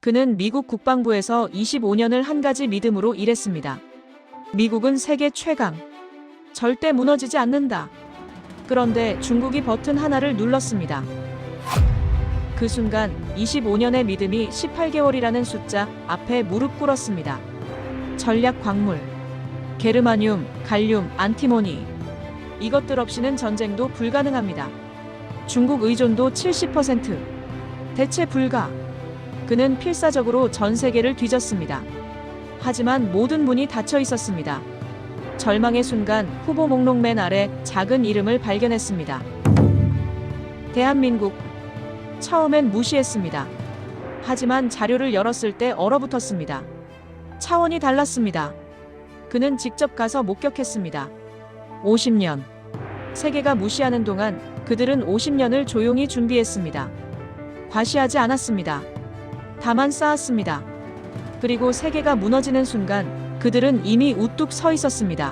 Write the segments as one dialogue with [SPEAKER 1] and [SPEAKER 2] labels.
[SPEAKER 1] 그는 미국 국방부에서 25년을 한 가지 믿음으로 일했습니다. 미국은 세계 최강. 절대 무너지지 않는다. 그런데 중국이 버튼 하나를 눌렀습니다. 그 순간 25년의 믿음이 18개월이라는 숫자 앞에 무릎 꿇었습니다. 전략 광물, 게르마늄, 갈륨, 안티모니. 이것들 없이는 전쟁도 불가능합니다. 중국 의존도 70%. 대체 불가. 그는 필사적으로 전 세계를 뒤졌습니다. 하지만 모든 문이 닫혀 있었습니다. 절망의 순간 후보 목록 맨 아래 작은 이름을 발견했습니다. 대한민국. 처음엔 무시했습니다. 하지만 자료를 열었을 때 얼어붙었습니다. 차원이 달랐습니다. 그는 직접 가서 목격했습니다. 50년. 세계가 무시하는 동안 그들은 50년을 조용히 준비했습니다. 과시하지 않았습니다. 다만 쌓았습니다. 그리고 세계가 무너지는 순간 그들은 이미 우뚝 서 있었습니다.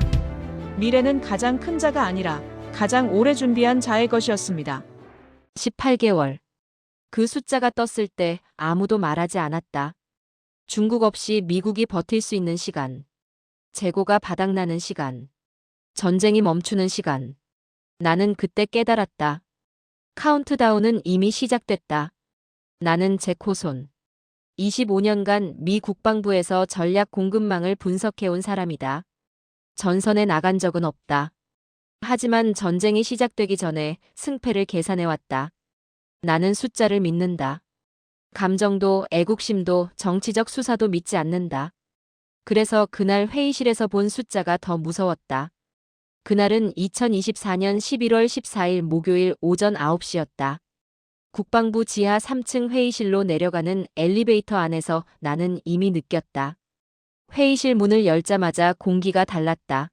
[SPEAKER 1] 미래는 가장 큰 자가 아니라 가장 오래 준비한 자의 것이었습니다.
[SPEAKER 2] 18개월. 그 숫자가 떴을 때 아무도 말하지 않았다. 중국 없이 미국이 버틸 수 있는 시간. 재고가 바닥나는 시간. 전쟁이 멈추는 시간. 나는 그때 깨달았다. 카운트다운은 이미 시작됐다. 나는 잭 호손. 25년간 미 국방부에서 전략 공급망을 분석해온 사람이다. 전선에 나간 적은 없다. 하지만 전쟁이 시작되기 전에 승패를 계산해왔다. 나는 숫자를 믿는다. 감정도 애국심도 정치적 수사도 믿지 않는다. 그래서 그날 회의실에서 본 숫자가 더 무서웠다. 그날은 2024년 11월 14일 목요일 오전 9시였다. 국방부 지하 3층 회의실로 내려가는 엘리베이터 안에서 나는 이미 느꼈다. 회의실 문을 열자마자 공기가 달랐다.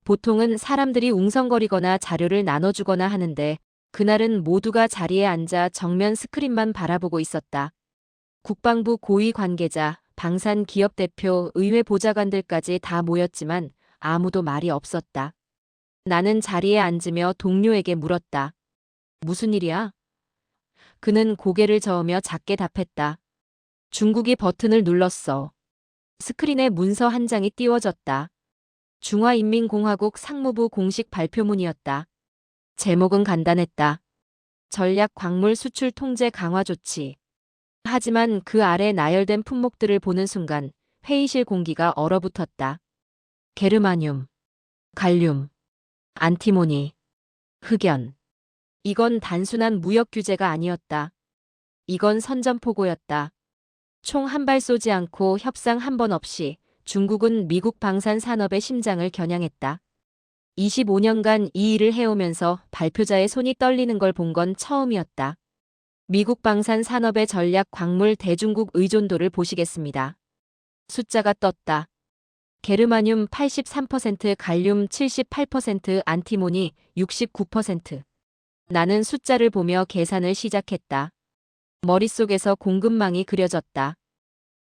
[SPEAKER 2] 보통은 사람들이 웅성거리거나 자료를 나눠주거나 하는데 그날은 모두가 자리에 앉아 정면 스크린만 바라보고 있었다. 국방부 고위 관계자, 방산 기업 대표, 의회 보좌관들까지 다 모였지만 아무도 말이 없었다. 나는 자리에 앉으며 동료에게 물었다. 무슨 일이야? 그는 고개를 저으며 작게 답했다. 중국이 버튼을 눌렀어. 스크린에 문서 한 장이 띄워졌다. 중화인민공화국 상무부 공식 발표문이었다. 제목은 간단했다. 전략 광물 수출 통제 강화 조치. 하지만 그 아래 나열된 품목들을 보는 순간 회의실 공기가 얼어붙었다. 게르마늄, 갈륨, 안티모니, 흑연. 이건 단순한 무역 규제가 아니었다. 이건 선전포고였다. 총 한 발 쏘지 않고 협상 한 번 없이 중국은 미국 방산 산업의 심장을 겨냥했다. 25년간 이 일을 해오면서 발표자의 손이 떨리는 걸 본 건 처음이었다. 미국 방산 산업의 전략 광물 대중국 의존도를 보시겠습니다. 숫자가 떴다. 게르마늄 83%, 갈륨 78%, 안티모니 69%. 나는 숫자를 보며 계산을 시작했다. 머릿속에서 공급망이 그려졌다.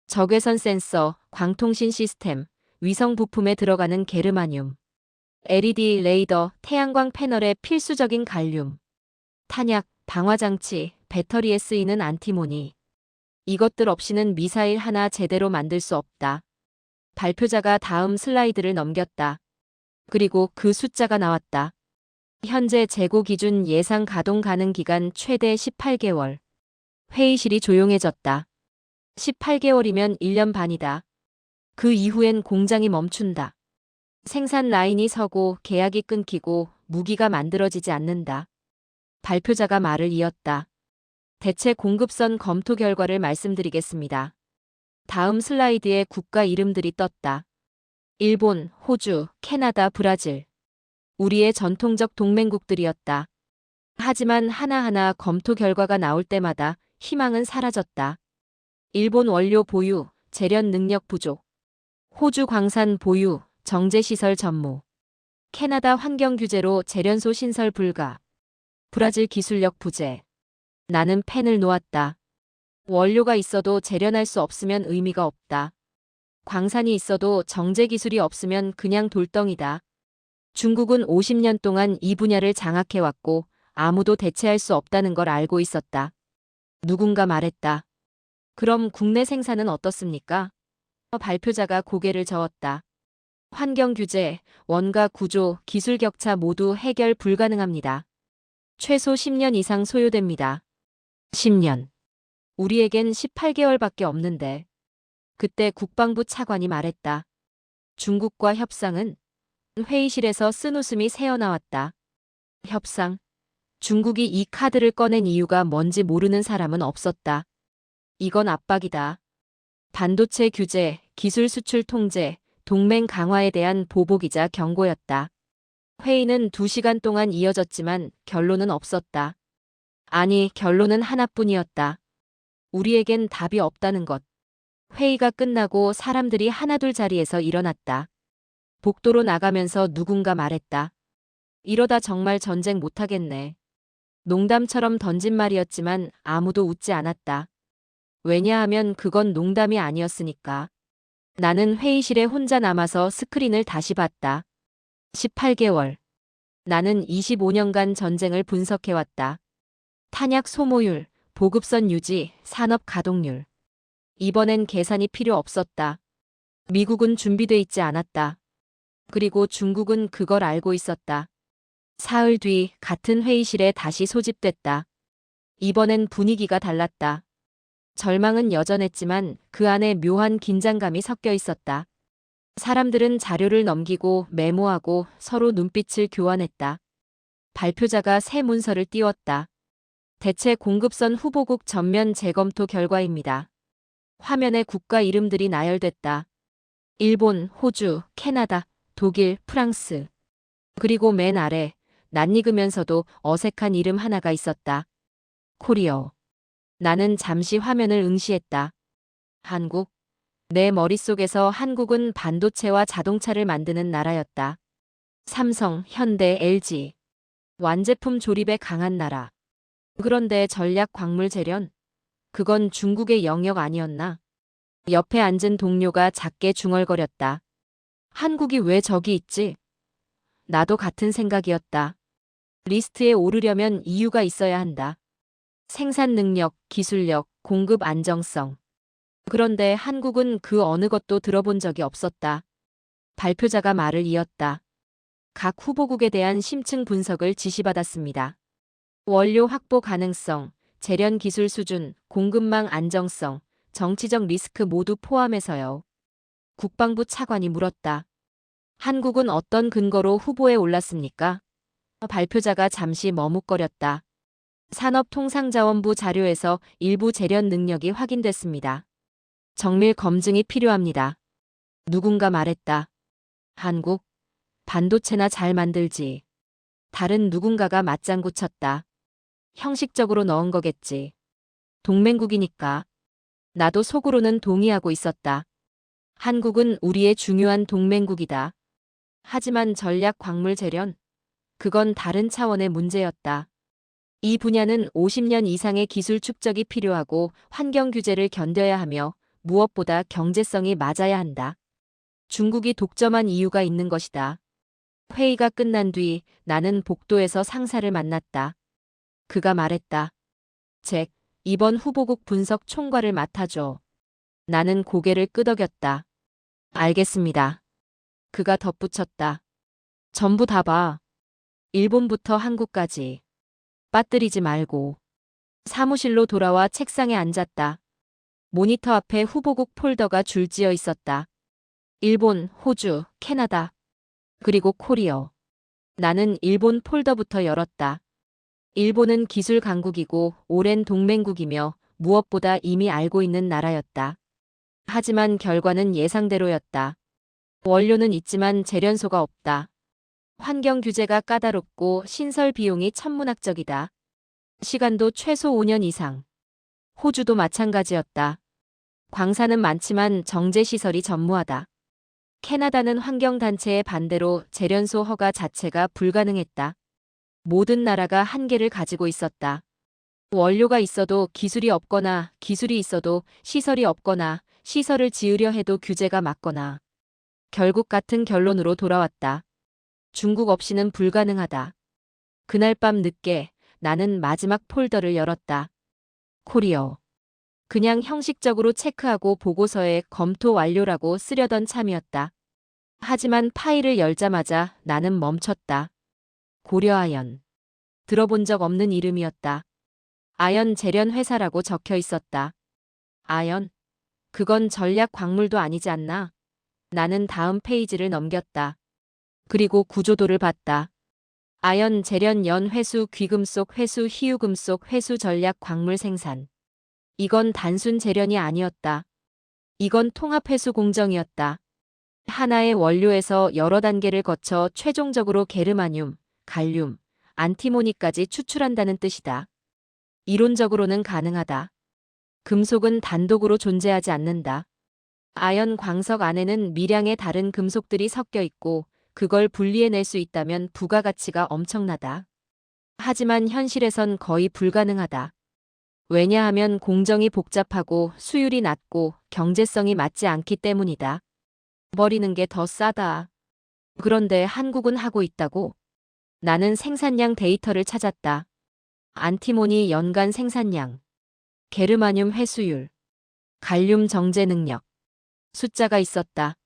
[SPEAKER 2] 적외선 센서, 광통신 시스템, 위성 부품에 들어가는 게르마늄. LED 레이더, 태양광 패널의 필수적인 갈륨. 탄약, 방화장치, 배터리에 쓰이는 안티모니. 이것들 없이는 미사일 하나 제대로 만들 수 없다. 발표자가 다음 슬라이드를 넘겼다. 그리고 그 숫자가 나왔다. 현재 재고 기준 예상 가동 가능 기간 최대 18개월. 회의실이 조용해졌다. 18개월이면 1년 반이다. 그 이후엔 공장이 멈춘다. 생산 라인이 서고 계약이 끊기고 무기가 만들어지지 않는다. 발표자가 말을 이었다. 대체 공급선 검토 결과를 말씀드리겠습니다. 다음 슬라이드에 국가 이름들이 떴다. 일본, 호주, 캐나다, 브라질. 우리의 전통적 동맹국들이었다. 하지만 하나하나 검토 결과가 나올 때마다 희망은 사라졌다. 일본 원료 보유, 재련 능력 부족. 호주 광산 보유, 정제시설 전무. 캐나다 환경 규제로 재련소 신설 불가. 브라질 기술력 부재. 나는 펜을 놓았다. 원료가 있어도 재련할 수 없으면 의미가 없다. 광산이 있어도 정제 기술이 없으면 그냥 돌덩이다. 중국은 50년 동안 이 분야를 장악해왔고 아무도 대체할 수 없다는 걸 알고 있었다. 누군가 말했다. 그럼 국내 생산은 어떻습니까? 발표자가 고개를 저었다. 환경 규제, 원가 구조, 기술 격차 모두 해결 불가능합니다. 최소 10년 이상 소요됩니다. 10년. 우리에겐 18개월밖에 없는데. 그때 국방부 차관이 말했다. 중국과 협상은? 회의실에서 쓴웃음이 새어나왔다. 협상. 중국이 이 카드를 꺼낸 이유가 뭔지 모르는 사람은 없었다. 이건 압박이다. 반도체 규제, 기술 수출 통제, 동맹 강화에 대한 보복이자 경고였다. 회의는 2시간 동안 이어졌지만 결론은 없었다. 아니, 결론은 하나뿐이었다. 우리에겐 답이 없다는 것. 회의가 끝나고 사람들이 하나둘 자리에서 일어났다. 복도로 나가면서 누군가 말했다. 이러다 정말 전쟁 못하겠네. 농담처럼 던진 말이었지만 아무도 웃지 않았다. 왜냐하면 그건 농담이 아니었으니까. 나는 회의실에 혼자 남아서 스크린을 다시 봤다. 18개월. 나는 25년간 전쟁을 분석해왔다. 탄약 소모율, 보급선 유지, 산업 가동률. 이번엔 계산이 필요 없었다. 미국은 준비돼 있지 않았다. 그리고 중국은 그걸 알고 있었다. 사흘 뒤 같은 회의실에 다시 소집됐다. 이번엔 분위기가 달랐다. 절망은 여전했지만 그 안에 묘한 긴장감이 섞여 있었다. 사람들은 자료를 넘기고 메모하고 서로 눈빛을 교환했다. 발표자가 새 문서를 띄웠다. 대체 공급선 후보국 전면 재검토 결과입니다. 화면에 국가 이름들이 나열됐다. 일본, 호주, 캐나다, 독일, 프랑스. 그리고 맨 아래 낯익으면서도 어색한 이름 하나가 있었다. 코리어. 나는 잠시 화면을 응시했다. 한국. 내 머릿속에서 한국은 반도체와 자동차를 만드는 나라였다. 삼성, 현대, LG. 완제품 조립에 강한 나라. 그런데 전략 광물 재련? 그건 중국의 영역 아니었나? 옆에 앉은 동료가 작게 중얼거렸다. 한국이 왜 저기 있지? 나도 같은 생각이었다. 리스트에 오르려면 이유가 있어야 한다. 생산 능력, 기술력, 공급 안정성. 그런데 한국은 그 어느 것도 들어본 적이 없었다. 발표자가 말을 이었다. 각 후보국에 대한 심층 분석을 지시받았습니다. 원료 확보 가능성, 재련 기술 수준, 공급망 안정성, 정치적 리스크 모두 포함해서요. 국방부 차관이 물었다. 한국은 어떤 근거로 후보에 올랐습니까? 발표자가 잠시 머뭇거렸다. 산업통상자원부 자료에서 일부 재련 능력이 확인됐습니다. 정밀 검증이 필요합니다. 누군가 말했다. 한국? 반도체나 잘 만들지. 다른 누군가가 맞장구 쳤다. 형식적으로 넣은 거겠지. 동맹국이니까. 나도 속으로는 동의하고 있었다. 한국은 우리의 중요한 동맹국이다. 하지만 전략 광물 재련? 그건 다른 차원의 문제였다. 이 분야는 50년 이상의 기술 축적이 필요하고 환경 규제를 견뎌야 하며 무엇보다 경제성이 맞아야 한다. 중국이 독점한 이유가 있는 것이다. 회의가 끝난 뒤 나는 복도에서 상사를 만났다. 그가 말했다. 잭, 이번 후보국 분석 총괄을 맡아줘. 나는 고개를 끄덕였다. 알겠습니다. 그가 덧붙였다. 전부 다 봐. 일본부터 한국까지. 빠뜨리지 말고. 사무실로 돌아와 책상에 앉았다. 모니터 앞에 후보국 폴더가 줄지어 있었다. 일본, 호주, 캐나다, 그리고 코리아. 나는 일본 폴더부터 열었다. 일본은 기술 강국이고 오랜 동맹국이며 무엇보다 이미 알고 있는 나라였다. 하지만 결과는 예상대로였다. 원료는 있지만 재련소가 없다. 환경 규제가 까다롭고 신설 비용이 천문학적이다. 시간도 최소 5년 이상. 호주도 마찬가지였다. 광산은 많지만 정제 시설이 전무하다. 캐나다는 환경단체의 반대로 재련소 허가 자체가 불가능했다. 모든 나라가 한계를 가지고 있었다. 원료가 있어도 기술이 없거나 기술이 있어도 시설이 없거나 시설을 지으려 해도 규제가 막거나. 결국 같은 결론으로 돌아왔다. 중국 없이는 불가능하다. 그날 밤 늦게 나는 마지막 폴더를 열었다. 코리아. 그냥 형식적으로 체크하고 보고서에 검토 완료라고 쓰려던 참이었다. 하지만 파일을 열자마자 나는 멈췄다. 고려아연. 들어본 적 없는 이름이었다. 아연 재련 회사라고 적혀 있었다. 아연? 그건 전략 광물도 아니지 않나? 나는 다음 페이지를 넘겼다. 그리고 구조도를 봤다. 아연 재련 연 회수 귀금속 회수 희유금속 회수 전략 광물 생산. 이건 단순 재련이 아니었다. 이건 통합 회수 공정이었다. 하나의 원료에서 여러 단계를 거쳐 최종적으로 게르마늄, 갈륨, 안티모니까지 추출한다는 뜻이다. 이론적으로는 가능하다. 금속은 단독으로 존재하지 않는다. 아연 광석 안에는 미량의 다른 금속들이 섞여 있고 그걸 분리해낼 수 있다면 부가가치가 엄청나다. 하지만 현실에선 거의 불가능하다. 왜냐하면 공정이 복잡하고 수율이 낮고 경제성이 맞지 않기 때문이다. 버리는 게 더 싸다. 그런데 한국은 하고 있다고? 나는 생산량 데이터를 찾았다. 안티모니 연간 생산량, 게르마늄 회수율, 갈륨 정제 능력. 숫자가 있었다.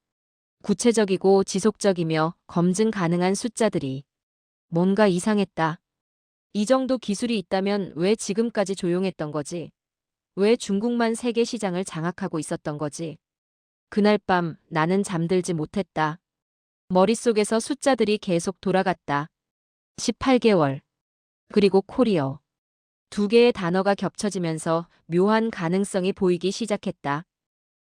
[SPEAKER 2] 구체적이고 지속적이며 검증 가능한 숫자들이. 뭔가 이상했다. 이 정도 기술이 있다면 왜 지금까지 조용했던 거지? 왜 중국만 세계 시장을 장악하고 있었던 거지? 그날 밤 나는 잠들지 못했다. 머릿속에서 숫자들이 계속 돌아갔다. 18개월. 그리고 코리어. 두 개의 단어가 겹쳐지면서 묘한 가능성이 보이기 시작했다.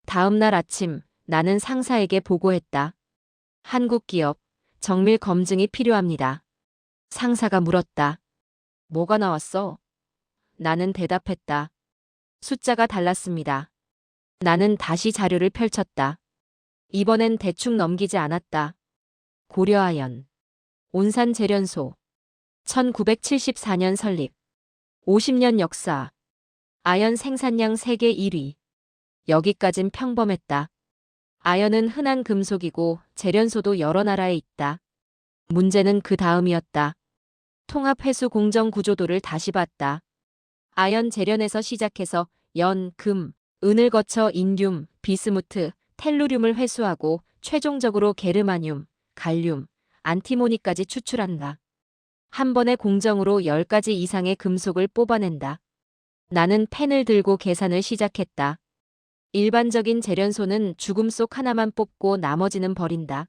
[SPEAKER 2] 다음 날 아침 나는 상사에게 보고했다. 한국 기업, 정밀 검증이 필요합니다. 상사가 물었다. 뭐가 나왔어? 나는 대답했다. 숫자가 달랐습니다. 나는 다시 자료를 펼쳤다. 이번엔 대충 넘기지 않았다. 고려아연. 온산재련소. 1974년 설립. 50년 역사. 아연 생산량 세계 1위. 여기까진 평범했다. 아연은 흔한 금속이고 재련소도 여러 나라에 있다. 문제는 그 다음이었다. 통합 회수 공정 구조도를 다시 봤다. 아연 재련에서 시작해서 연, 금, 은을 거쳐 인듐, 비스무트, 텔루륨을 회수하고 최종적으로 게르마늄, 갈륨, 안티모니까지 추출한다. 한 번의 공정으로 10가지 이상의 금속을 뽑아낸다. 나는 펜을 들고 계산을 시작했다. 일반적인 재련소는 죽음속 하나만 뽑고 나머지는 버린다.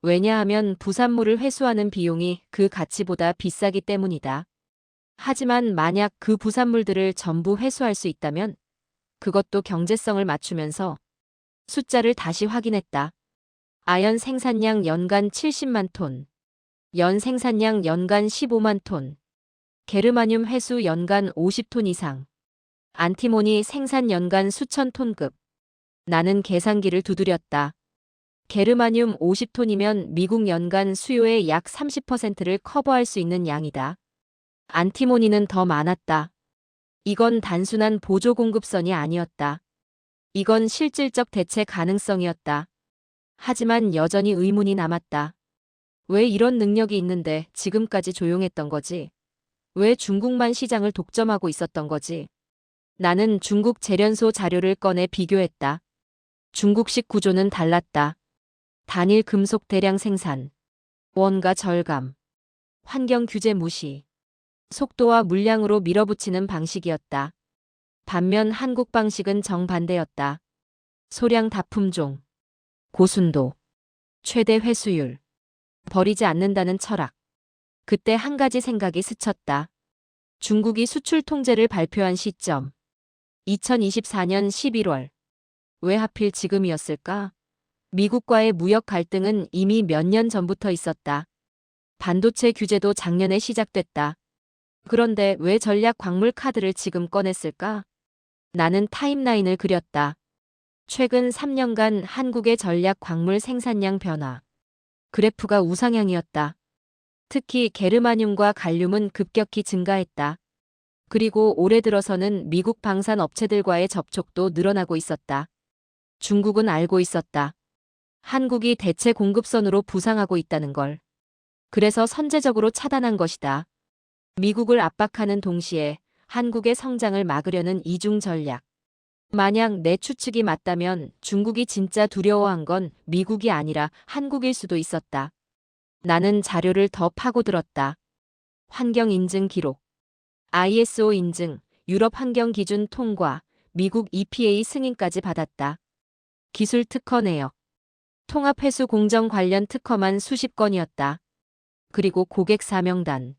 [SPEAKER 2] 왜냐하면 부산물을 회수하는 비용이 그 가치보다 비싸기 때문이다. 하지만 만약 그 부산물들을 전부 회수할 수 있다면 그것도 경제성을 맞추면서 숫자를 다시 확인했다. 아연 생산량 연간 70만 톤, 연 생산량 연간 15만 톤, 게르마늄 회수 연간 50톤 이상, 안티모니 생산 연간 수천 톤급. 나는 계산기를 두드렸다. 게르마늄 50톤이면 미국 연간 수요의 약 30%를 커버할 수 있는 양이다. 안티모니는 더 많았다. 이건 단순한 보조 공급선이 아니었다. 이건 실질적 대체 가능성이었다. 하지만 여전히 의문이 남았다. 왜 이런 능력이 있는데 지금까지 조용했던 거지? 왜 중국만 시장을 독점하고 있었던 거지? 나는 중국 재련소 자료를 꺼내 비교했다. 중국식 구조는 달랐다. 단일 금속 대량 생산, 원가 절감, 환경 규제 무시, 속도와 물량으로 밀어붙이는 방식이었다. 반면 한국 방식은 정반대였다. 소량 다품종, 고순도, 최대 회수율, 버리지 않는다는 철학. 그때 한 가지 생각이 스쳤다. 중국이 수출 통제를 발표한 시점. 2024년 11월. 왜 하필 지금이었을까? 미국과의 무역 갈등은 이미 몇 년 전부터 있었다. 반도체 규제도 작년에 시작됐다. 그런데 왜 전략 광물 카드를 지금 꺼냈을까? 나는 타임라인을 그렸다. 최근 3년간 한국의 전략 광물 생산량 변화. 그래프가 우상향이었다. 특히 게르마늄과 갈륨은 급격히 증가했다. 그리고 올해 들어서는 미국 방산 업체들과의 접촉도 늘어나고 있었다. 중국은 알고 있었다. 한국이 대체 공급선으로 부상하고 있다는 걸. 그래서 선제적으로 차단한 것이다. 미국을 압박하는 동시에 한국의 성장을 막으려는 이중 전략. 만약 내 추측이 맞다면 중국이 진짜 두려워한 건 미국이 아니라 한국일 수도 있었다. 나는 자료를 더 파고들었다. 환경 인증 기록, ISO 인증, 유럽 환경 기준 통과, 미국 EPA 승인까지 받았다. 기술 특허 내역, 통합회수 공정 관련 특허만 수십 건이었다. 그리고 고객 사명단,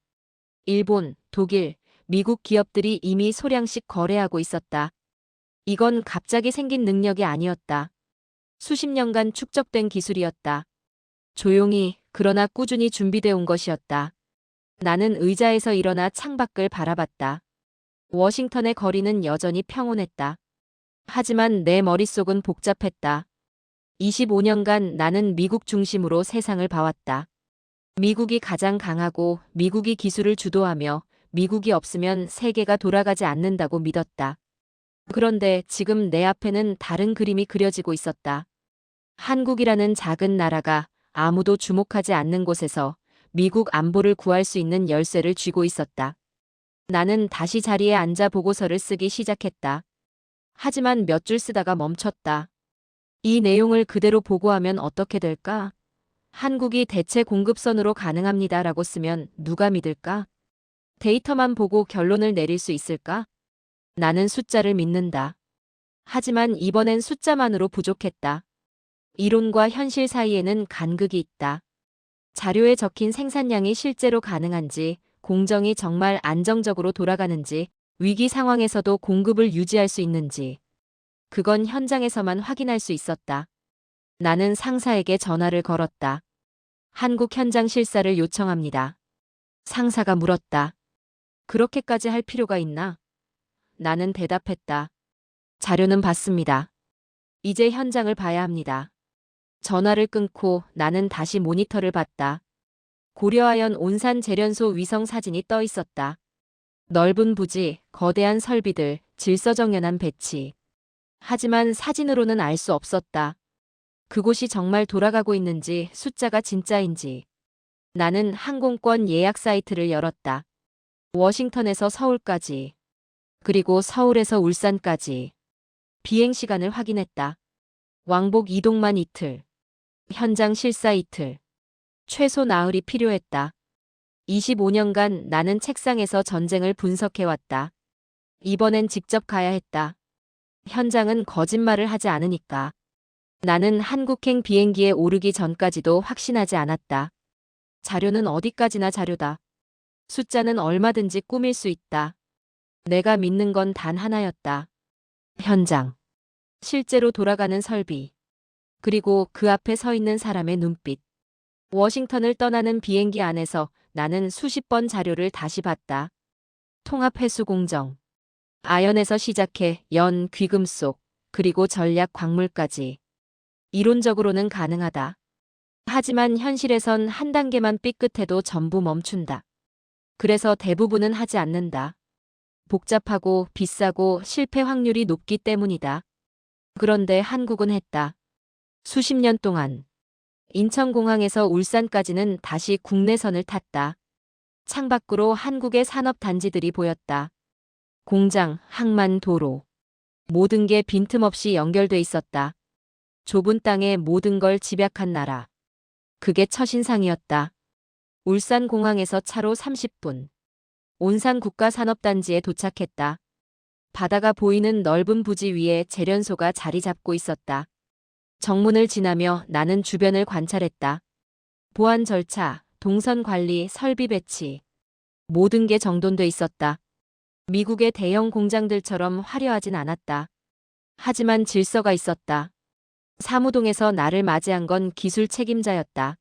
[SPEAKER 2] 일본, 독일, 미국 기업들이 이미 소량씩 거래하고 있었다. 이건 갑자기 생긴 능력이 아니었다. 수십 년간 축적된 기술이었다. 조용히, 그러나 꾸준히 준비되어 온 것이었다. 나는 의자에서 일어나 창밖을 바라봤다. 워싱턴의 거리는 여전히 평온했다. 하지만 내 머릿속은 복잡했다. 25년간 나는 미국 중심으로 세상을 봐왔다. 미국이 가장 강하고 미국이 기술을 주도하며 미국이 없으면 세계가 돌아가지 않는다고 믿었다. 그런데 지금 내 앞에는 다른 그림이 그려지고 있었다. 한국이라는 작은 나라가 아무도 주목하지 않는 곳에서 미국 안보를 구할 수 있는 열쇠를 쥐고 있었다. 나는 다시 자리에 앉아 보고서를 쓰기 시작했다. 하지만 몇 줄 쓰다가 멈췄다. 이 내용을 그대로 보고하면 어떻게 될까? 한국이 대체 공급선으로 가능합니다라고 쓰면 누가 믿을까? 데이터만 보고 결론을 내릴 수 있을까? 나는 숫자를 믿는다. 하지만 이번엔 숫자만으로 부족했다. 이론과 현실 사이에는 간극이 있다. 자료에 적힌 생산량이 실제로 가능한지, 공정이 정말 안정적으로 돌아가는지, 위기 상황에서도 공급을 유지할 수 있는지. 그건 현장에서만 확인할 수 있었다. 나는 상사에게 전화를 걸었다. 한국 현장 실사를 요청합니다. 상사가 물었다. 그렇게까지 할 필요가 있나? 나는 대답했다. 자료는 봤습니다. 이제 현장을 봐야 합니다. 전화를 끊고 나는 다시 모니터를 봤다. 고려아연 온산 재련소 위성 사진이 떠 있었다. 넓은 부지, 거대한 설비들, 질서정연한 배치. 하지만 사진으로는 알 수 없었다. 그곳이 정말 돌아가고 있는지 숫자가 진짜인지. 나는 항공권 예약 사이트를 열었다. 워싱턴에서 서울까지. 그리고 서울에서 울산까지. 비행 시간을 확인했다. 왕복 이동만 이틀. 현장 실사 이틀. 최소 나흘이 필요했다. 25년간 나는 책상에서 전쟁을 분석해왔다. 이번엔 직접 가야 했다. 현장은 거짓말을 하지 않으니까. 나는 한국행 비행기에 오르기 전까지도 확신하지 않았다. 자료는 어디까지나 자료다. 숫자는 얼마든지 꾸밀 수 있다. 내가 믿는 건 단 하나였다. 현장. 실제로 돌아가는 설비. 그리고 그 앞에 서 있는 사람의 눈빛. 워싱턴을 떠나는 비행기 안에서 나는 수십 번 자료를 다시 봤다. 통합회수 공정. 아연에서 시작해 연, 귀금속, 그리고 전략 광물까지. 이론적으로는 가능하다. 하지만 현실에선 한 단계만 삐끗해도 전부 멈춘다. 그래서 대부분은 하지 않는다. 복잡하고 비싸고 실패 확률이 높기 때문이다. 그런데 한국은 했다. 수십 년 동안. 인천공항에서 울산까지는 다시 국내선을 탔다. 창밖으로 한국의 산업단지들이 보였다. 공장, 항만, 도로. 모든 게 빈틈없이 연결돼 있었다. 좁은 땅에 모든 걸 집약한 나라. 그게 첫인상이었다. 울산공항에서 차로 30분. 온산 국가산업단지에 도착했다. 바다가 보이는 넓은 부지 위에 재련소가 자리 잡고 있었다. 정문을 지나며 나는 주변을 관찰했다. 보안 절차, 동선 관리, 설비 배치. 모든 게 정돈돼 있었다. 미국의 대형 공장들처럼 화려하진 않았다. 하지만 질서가 있었다. 사무동에서 나를 맞이한 건 기술 책임자였다.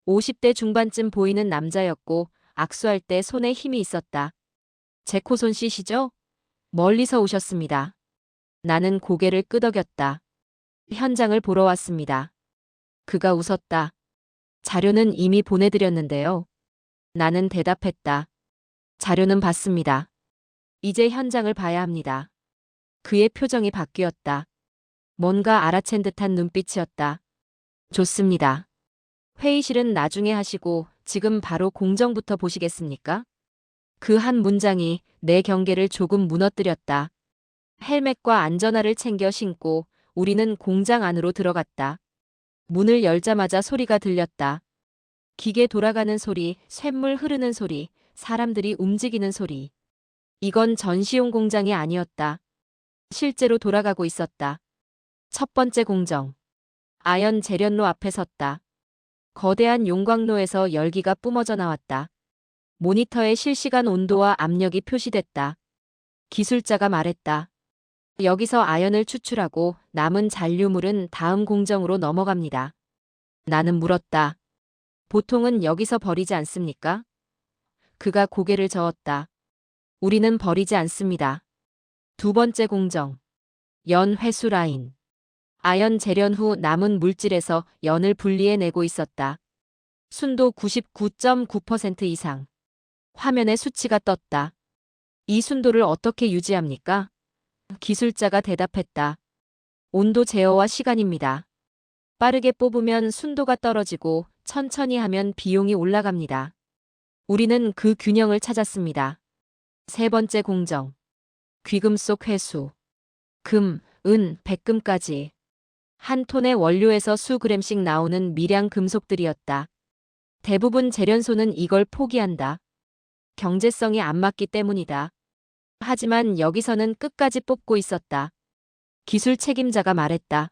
[SPEAKER 2] 50대 중반쯤 보이는 남자였고 악수할 때 손에 힘이 있었다. 제코손 씨시죠? 멀리서 오셨습니다. 나는 고개를 끄덕였다. 현장을 보러 왔습니다. 그가 웃었다. 자료는 이미 보내드렸는데요. 나는 대답했다. 자료는 봤습니다. 이제 현장을 봐야 합니다. 그의 표정이 바뀌었다. 뭔가 알아챈 듯한 눈빛이었다. 좋습니다. 회의실은 나중에 하시고 지금 바로 공정부터 보시겠습니까? 그 한 문장이 내 경계를 조금 무너뜨렸다. 헬멧과 안전화를 챙겨 신고 우리는 공장 안으로 들어갔다. 문을 열자마자 소리가 들렸다. 기계 돌아가는 소리, 쇳물 흐르는 소리, 사람들이 움직이는 소리. 이건 전시용 공장이 아니었다. 실제로 돌아가고 있었다. 첫 번째 공정. 아연 재련로 앞에 섰다. 거대한 용광로에서 열기가 뿜어져 나왔다. 모니터에 실시간 온도와 압력이 표시됐다. 기술자가 말했다. 여기서 아연을 추출하고 남은 잔류물은 다음 공정으로 넘어갑니다. 나는 물었다. 보통은 여기서 버리지 않습니까? 그가 고개를 저었다. 우리는 버리지 않습니다. 두 번째 공정. 연 회수 라인. 아연 재련 후 남은 물질에서 연을 분리해내고 있었다. 순도 99.9% 이상. 화면에 수치가 떴다. 이 순도를 어떻게 유지합니까? 기술자가 대답했다. 온도 제어와 시간입니다. 빠르게 뽑으면 순도가 떨어지고 천천히 하면 비용이 올라갑니다. 우리는 그 균형을 찾았습니다. 세 번째 공정. 귀금속 회수. 금, 은, 백금까지. 한 톤의 원료에서 수그램씩 나오는 미량 금속들이었다. 대부분 재련소는 이걸 포기한다. 경제성이 안 맞기 때문이다. 하지만 여기서는 끝까지 뽑고 있었다. 기술 책임자가 말했다.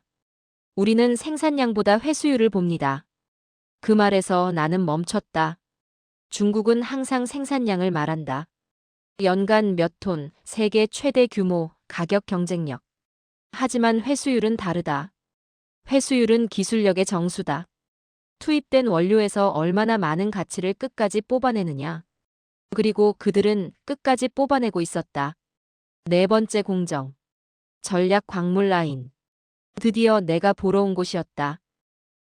[SPEAKER 2] 우리는 생산량보다 회수율을 봅니다. 그 말에서 나는 멈췄다. 중국은 항상 생산량을 말한다. 연간 몇 톤, 세계 최대 규모, 가격 경쟁력. 하지만 회수율은 다르다. 회수율은 기술력의 정수다. 투입된 원료에서 얼마나 많은 가치를 끝까지 뽑아내느냐. 그리고 그들은 끝까지 뽑아내고 있었다. 네 번째 공정. 전략 광물 라인. 드디어 내가 보러 온 곳이었다.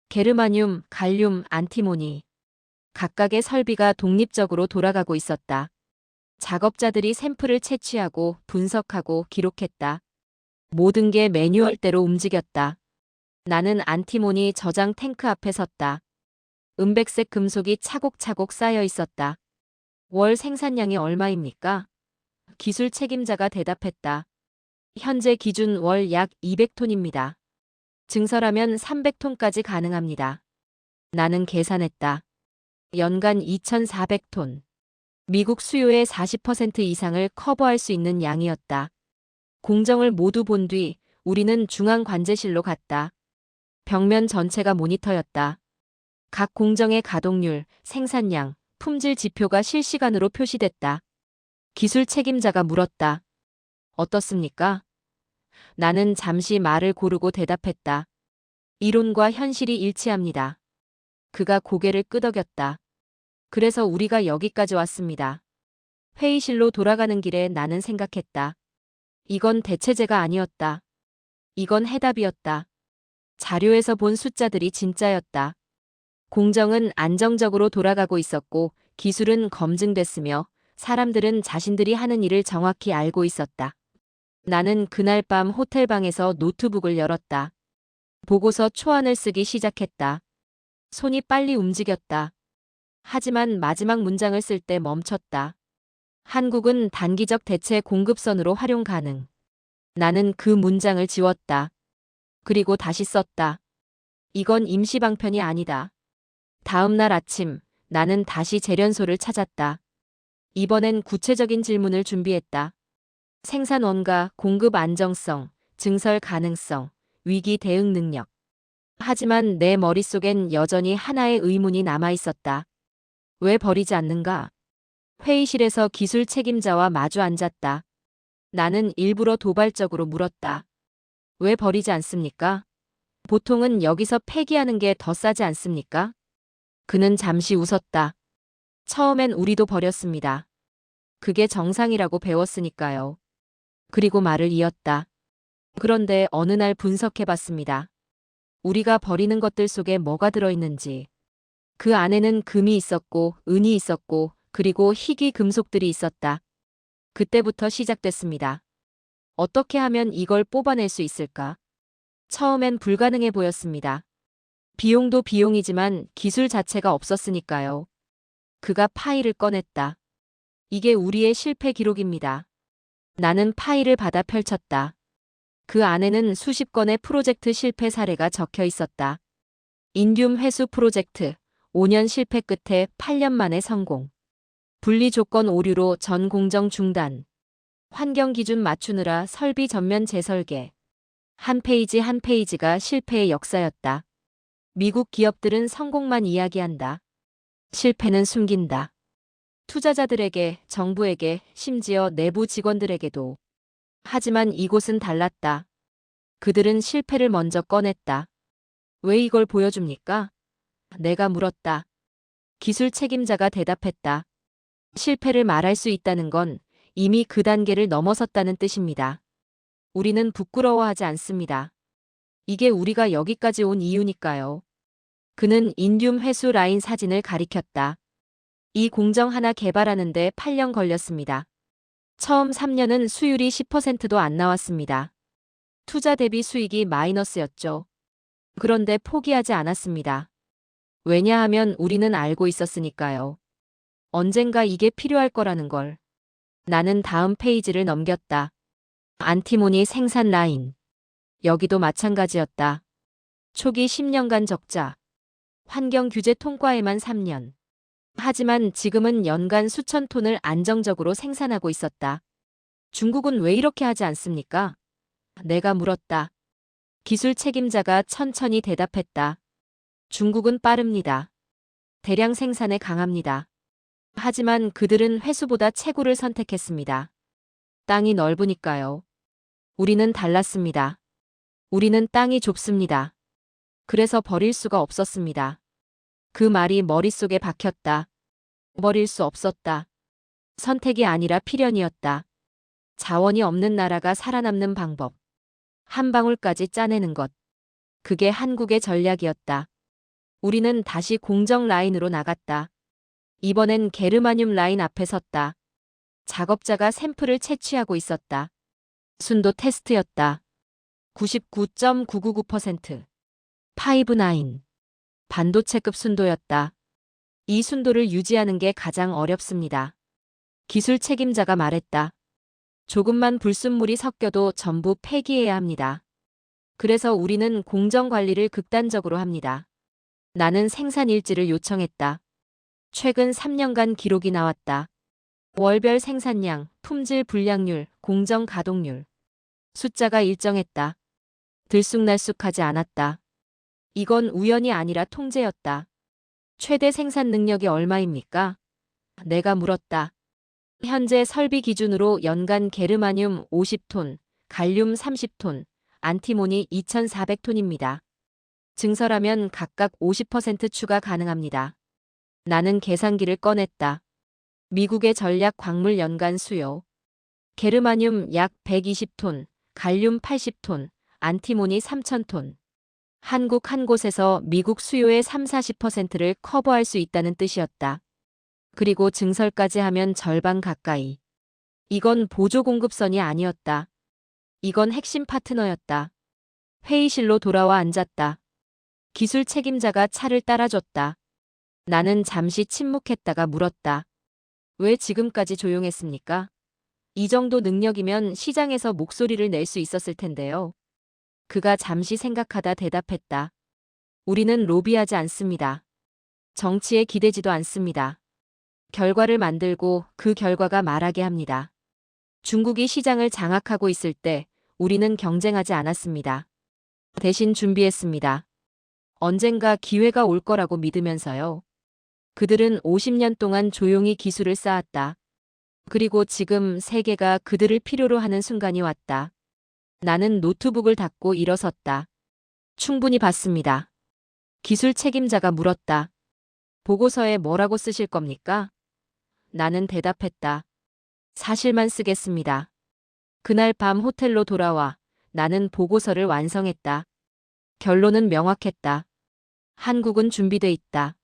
[SPEAKER 2] 게르마늄, 갈륨, 안티모니. 각각의 설비가 독립적으로 돌아가고 있었다. 작업자들이 샘플을 채취하고 분석하고 기록했다. 모든 게 매뉴얼대로 움직였다. 나는 안티모니 저장 탱크 앞에 섰다. 은백색 금속이 차곡차곡 쌓여 있었다. 월 생산량이 얼마입니까? 기술 책임자가 대답했다. 현재 기준 월 약 200톤입니다. 증설하면 300톤까지 가능합니다. 나는 계산했다. 연간 2,400톤. 미국 수요의 40% 이상을 커버할 수 있는 양이었다. 공정을 모두 본 뒤 우리는 중앙 관제실로 갔다. 벽면 전체가 모니터였다. 각 공정의 가동률, 생산량, 품질 지표가 실시간으로 표시됐다. 기술 책임자가 물었다. 어떻습니까? 나는 잠시 말을 고르고 대답했다. 이론과 현실이 일치합니다. 그가 고개를 끄덕였다. 그래서 우리가 여기까지 왔습니다. 회의실로 돌아가는 길에 나는 생각했다. 이건 대체제가 아니었다. 이건 해답이었다. 자료에서 본 숫자들이 진짜였다. 공정은 안정적으로 돌아가고 있었고 기술은 검증됐으며 사람들은 자신들이 하는 일을 정확히 알고 있었다. 나는 그날 밤 호텔방에서 노트북을 열었다. 보고서 초안을 쓰기 시작했다. 손이 빨리 움직였다. 하지만 마지막 문장을 쓸 때 멈췄다. 한국은 단기적 대체 공급선으로 활용 가능. 나는 그 문장을 지웠다. 그리고 다시 썼다. 이건 임시 방편이 아니다. 다음 날 아침, 나는 다시 재련소를 찾았다. 이번엔 구체적인 질문을 준비했다. 생산 원가, 공급 안정성, 증설 가능성, 위기 대응 능력. 하지만 내 머릿속엔 여전히 하나의 의문이 남아 있었다. 왜 버리지 않는가? 회의실에서 기술 책임자와 마주 앉았다. 나는 일부러 도발적으로 물었다. 왜 버리지 않습니까? 보통은 여기서 폐기하는 게 더 싸지 않습니까? 그는 잠시 웃었다. 처음엔 우리도 버렸습니다. 그게 정상이라고 배웠으니까요. 그리고 말을 이었다. 그런데 어느 날 분석해봤습니다. 우리가 버리는 것들 속에 뭐가 들어있는지. 그 안에는 금이 있었고, 은이 있었고, 그리고 희귀 금속들이 있었다. 그때부터 시작됐습니다. 어떻게 하면 이걸 뽑아낼 수 있을까? 처음엔 불가능해 보였습니다. 비용도 비용이지만 기술 자체가 없었으니까요. 그가 파일을 꺼냈다. 이게 우리의 실패 기록입니다. 나는 파일을 받아 펼쳤다. 그 안에는 수십 건의 프로젝트 실패 사례가 적혀 있었다. 인듐 회수 프로젝트, 5년 실패 끝에 8년 만에 성공. 분리 조건 오류로 전 공정 중단. 환경 기준 맞추느라 설비 전면 재설계. 한 페이지 한 페이지가 실패의 역사였다. 미국 기업들은 성공만 이야기한다. 실패는 숨긴다. 투자자들에게, 정부에게, 심지어 내부 직원들에게도. 하지만 이곳은 달랐다. 그들은 실패를 먼저 꺼냈다. 왜 이걸 보여줍니까? 내가 물었다. 기술 책임자가 대답했다. 실패를 말할 수 있다는 건 이미 그 단계를 넘어섰다는 뜻입니다. 우리는 부끄러워하지 않습니다. 이게 우리가 여기까지 온 이유니까요. 그는 인듐 회수 라인 사진을 가리켰다. 이 공정 하나 개발하는데 8년 걸렸습니다. 처음 3년은 수율이 10%도 안 나왔습니다. 투자 대비 수익이 마이너스였죠. 그런데 포기하지 않았습니다. 왜냐하면 우리는 알고 있었으니까요. 언젠가 이게 필요할 거라는 걸. 나는 다음 페이지를 넘겼다. 안티모니 생산 라인. 여기도 마찬가지였다. 초기 10년간 적자. 환경 규제 통과에만 3년. 하지만 지금은 연간 수천 톤을 안정적으로 생산하고 있었다. 중국은 왜 이렇게 하지 않습니까? 내가 물었다. 기술 책임자가 천천히 대답했다. 중국은 빠릅니다. 대량 생산에 강합니다. 하지만 그들은 회수보다 채굴을 선택했습니다. 땅이 넓으니까요. 우리는 달랐습니다. 우리는 땅이 좁습니다. 그래서 버릴 수가 없었습니다. 그 말이 머릿속에 박혔다. 버릴 수 없었다. 선택이 아니라 필연이었다. 자원이 없는 나라가 살아남는 방법. 한 방울까지 짜내는 것. 그게 한국의 전략이었다. 우리는 다시 공정 라인으로 나갔다. 이번엔 게르마늄 라인 앞에 섰다. 작업자가 샘플을 채취하고 있었다. 순도 테스트였다. 99.999%. 파이브 나인. 반도체급 순도였다. 이 순도를 유지하는 게 가장 어렵습니다. 기술 책임자가 말했다. 조금만 불순물이 섞여도 전부 폐기해야 합니다. 그래서 우리는 공정 관리를 극단적으로 합니다. 나는 생산 일지를 요청했다. 최근 3년간 기록이 나왔다. 월별 생산량, 품질 불량률, 공정 가동률. 숫자가 일정했다. 들쑥날쑥하지 않았다. 이건 우연이 아니라 통제였다. 최대 생산 능력이 얼마입니까? 내가 물었다. 현재 설비 기준으로 연간 게르마늄 50톤, 갈륨 30톤, 안티모니 2,400톤입니다. 증설하면 각각 50% 추가 가능합니다. 나는 계산기를 꺼냈다. 미국의 전략 광물 연간 수요. 게르마늄 약 120톤, 갈륨 80톤, 안티모니 3,000톤. 한국 한 곳에서 미국 수요의 30-40%를 커버할 수 있다는 뜻이었다. 그리고 증설까지 하면 절반 가까이. 이건 보조 공급선이 아니었다. 이건 핵심 파트너였다. 회의실로 돌아와 앉았다. 기술 책임자가 차를 따라줬다. 나는 잠시 침묵했다가 물었다. 왜 지금까지 조용했습니까? 이 정도 능력이면 시장에서 목소리를 낼 수 있었을 텐데요. 그가 잠시 생각하다 대답했다. 우리는 로비하지 않습니다. 정치에 기대지도 않습니다. 결과를 만들고 그 결과가 말하게 합니다. 중국이 시장을 장악하고 있을 때 우리는 경쟁하지 않았습니다. 대신 준비했습니다. 언젠가 기회가 올 거라고 믿으면서요. 그들은 50년 동안 조용히 기술을 쌓았다. 그리고 지금 세계가 그들을 필요로 하는 순간이 왔다. 나는 노트북을 닫고 일어섰다. 충분히 봤습니다. 기술 책임자가 물었다. 보고서에 뭐라고 쓰실 겁니까? 나는 대답했다. 사실만 쓰겠습니다. 그날 밤 호텔로 돌아와 나는 보고서를 완성했다. 결론은 명확했다. 한국은 준비돼 있다.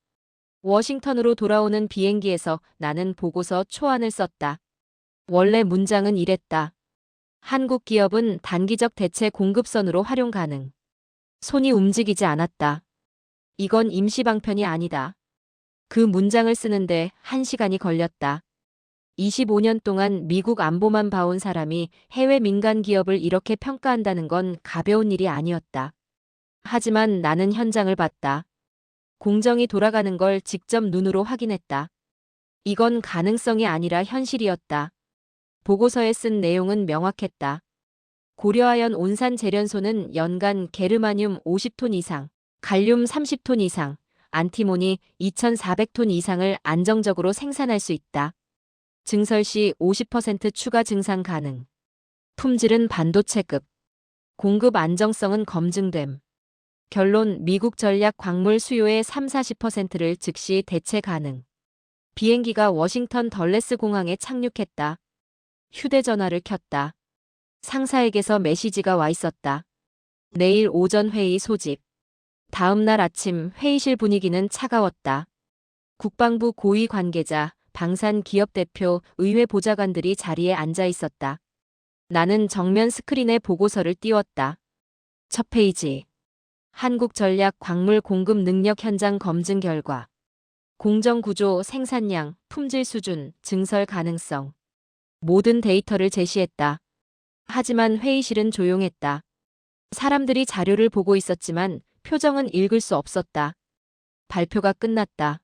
[SPEAKER 2] 워싱턴으로 돌아오는 비행기에서 나는 보고서 초안을 썼다. 원래 문장은 이랬다. 한국 기업은 단기적 대체 공급선으로 활용 가능. 손이 움직이지 않았다. 이건 임시 방편이 아니다. 그 문장을 쓰는데 1시간이 걸렸다. 25년 동안 미국 안보만 봐온 사람이 해외 민간 기업을 이렇게 평가한다는 건 가벼운 일이 아니었다. 하지만 나는 현장을 봤다. 공정이 돌아가는 걸 직접 눈으로 확인했다. 이건 가능성이 아니라 현실이었다. 보고서에 쓴 내용은 명확했다. 고려아연 온산제련소는 연간 게르마늄 50톤 이상, 갈륨 30톤 이상, 안티모니 2,400톤 이상을 안정적으로 생산할 수 있다. 증설 시 50% 추가 증상 가능. 품질은 반도체급. 공급 안정성은 검증됨. 결론 미국 전략 광물 수요의 30-40%를 즉시 대체 가능. 비행기가 워싱턴 덜레스 공항에 착륙했다. 휴대전화를 켰다. 상사에게서 메시지가 와 있었다. 내일 오전 회의 소집. 다음 날 아침 회의실 분위기는 차가웠다. 국방부 고위 관계자, 방산 기업 대표, 의회 보좌관들이 자리에 앉아 있었다. 나는 정면 스크린에 보고서를 띄웠다. 첫 페이지. 한국 전략 광물 공급 능력 현장 검증 결과. 공정 구조, 생산량, 품질 수준, 증설 가능성. 모든 데이터를 제시했다. 하지만 회의실은 조용했다. 사람들이 자료를 보고 있었지만 표정은 읽을 수 없었다. 발표가 끝났다.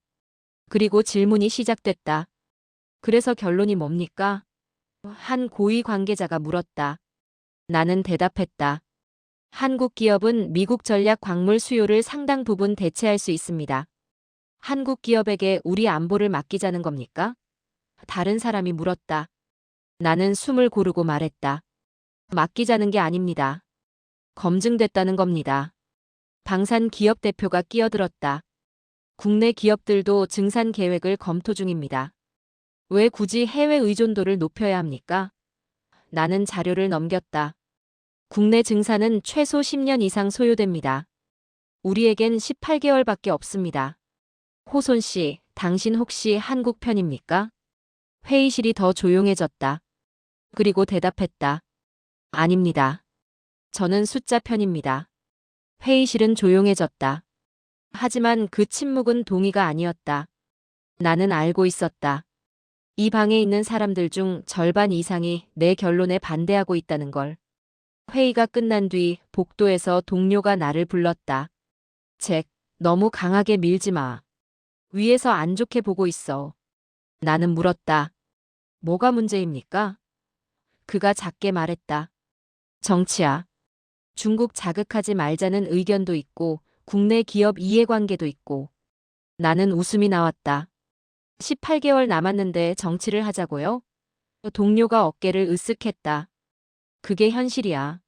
[SPEAKER 2] 그리고 질문이 시작됐다. 그래서 결론이 뭡니까? 한 고위 관계자가 물었다. 나는 대답했다. 한국 기업은 미국 전략 광물 수요를 상당 부분 대체할 수 있습니다. 한국 기업에게 우리 안보를 맡기자는 겁니까? 다른 사람이 물었다. 나는 숨을 고르고 말했다. 맡기자는 게 아닙니다. 검증됐다는 겁니다. 방산 기업 대표가 끼어들었다. 국내 기업들도 증산 계획을 검토 중입니다. 왜 굳이 해외 의존도를 높여야 합니까? 나는 자료를 넘겼다. 국내 증산은 최소 10년 이상 소요됩니다. 우리에겐 18개월밖에 없습니다. 호손 씨, 당신 혹시 한국 편입니까? 회의실이 더 조용해졌다. 그리고 대답했다. 아닙니다. 저는 숫자 편입니다. 회의실은 조용해졌다. 하지만 그 침묵은 동의가 아니었다. 나는 알고 있었다. 이 방에 있는 사람들 중 절반 이상이 내 결론에 반대하고 있다는 걸. 회의가 끝난 뒤 복도에서 동료가 나를 불렀다. 잭, 너무 강하게 밀지 마. 위에서 안 좋게 보고 있어. 나는 물었다. 뭐가 문제입니까? 그가 작게 말했다. 정치야. 중국 자극하지 말자는 의견도 있고 국내 기업 이해관계도 있고. 나는 웃음이 나왔다. 18개월 남았는데 정치를 하자고요? 동료가 어깨를 으쓱했다. 그게 현실이야.